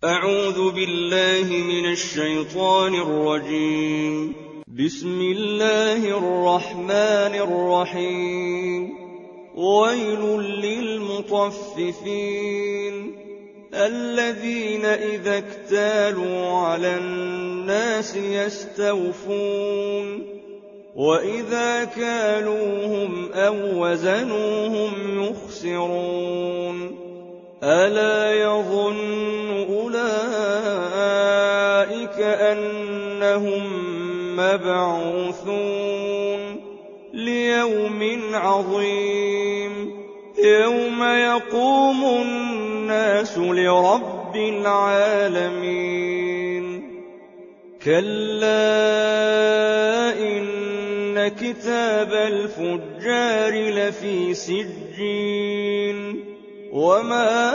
أعوذ بالله من الشيطان الرجيم. بسم الله الرحمن الرحيم. ويل للمطففين الذين إذا اكتالوا على الناس يستوفون وإذا كالوهم أو وزنوهم يخسرون ألا يظن أولئك أنهم مبعوثون ليوم عظيم يوم يقوم الناس لرب العالمين. كلا إن كتاب الفجار لفي سجين وما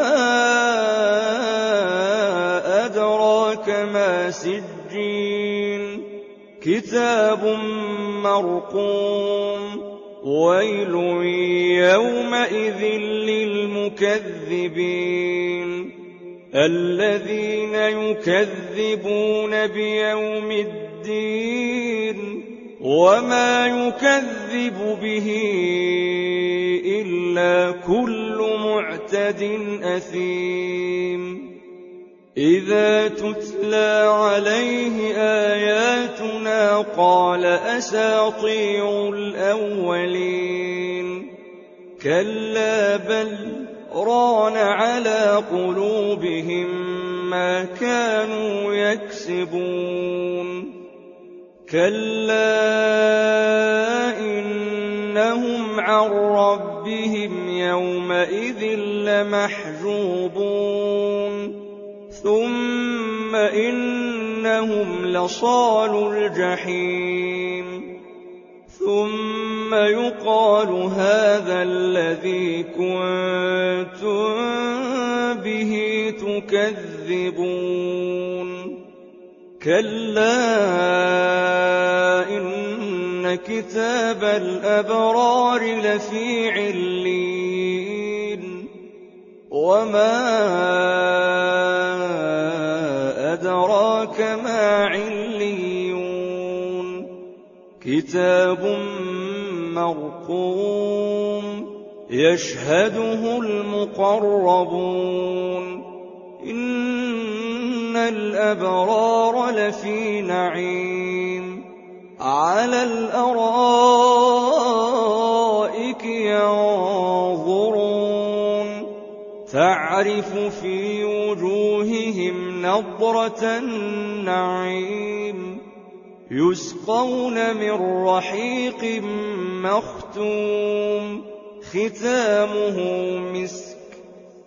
أدراك ما سجين كتاب مرقوم ويل يومئذ للمكذبين الذين يكذبون بيوم الدين وما يكذب به إلا كل معتد أثيم. إذا تتلى عليه آياتنا قال أساطير الأولين كلا بل ران على قلوبهم ما كانوا يكسبون. كلا إنهم عن ربهم يومئذ لمحجوبون ثم إنهم لصالو الجحيم ثم يقال هذا الذي كنتم به تكذبون. كلا إن كتاب الأبرار لفي عليين وما أدراك ما عليون كتاب مرقوم يشهده المقربون إن الأبرار لفي نعيم على الأرائك ينظرون تعرف في وجوههم نضرة النعيم يسقون من رحيق مختوم ختامه مسك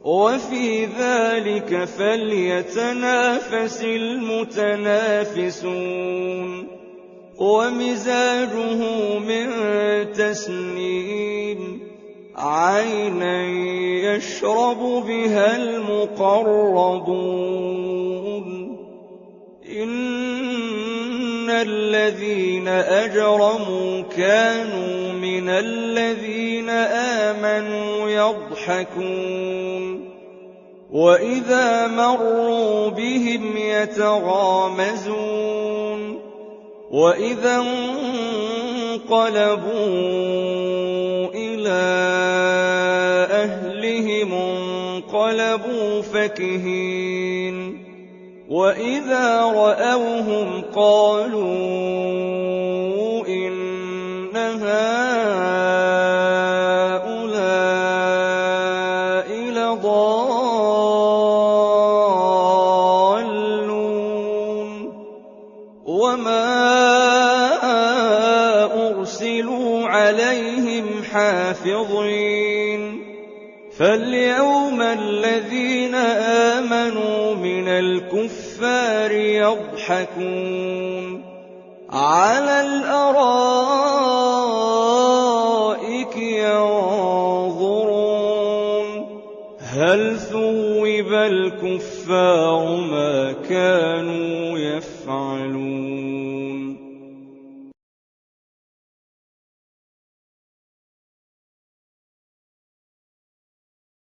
وفي ذلك فليتنافس المتنافسون ومزاجه من تسنيم عينا يشرب بها المقربون. إن الذين أجرموا كانوا من الذين آمنوا يضحكون وإذا مروا بهم يتغامزون وإذا انقلبوا إلى أهلهم انقلبوا فكهين وإذا رأوهم قالوا إن هؤلاء لضالون وما أرسلوا عليهم حافظين. فاليوم الذين آمنوا من الكفار يضحكون على الأرائك ينظرون هل ثوب الكفار ما كانوا يفعلون.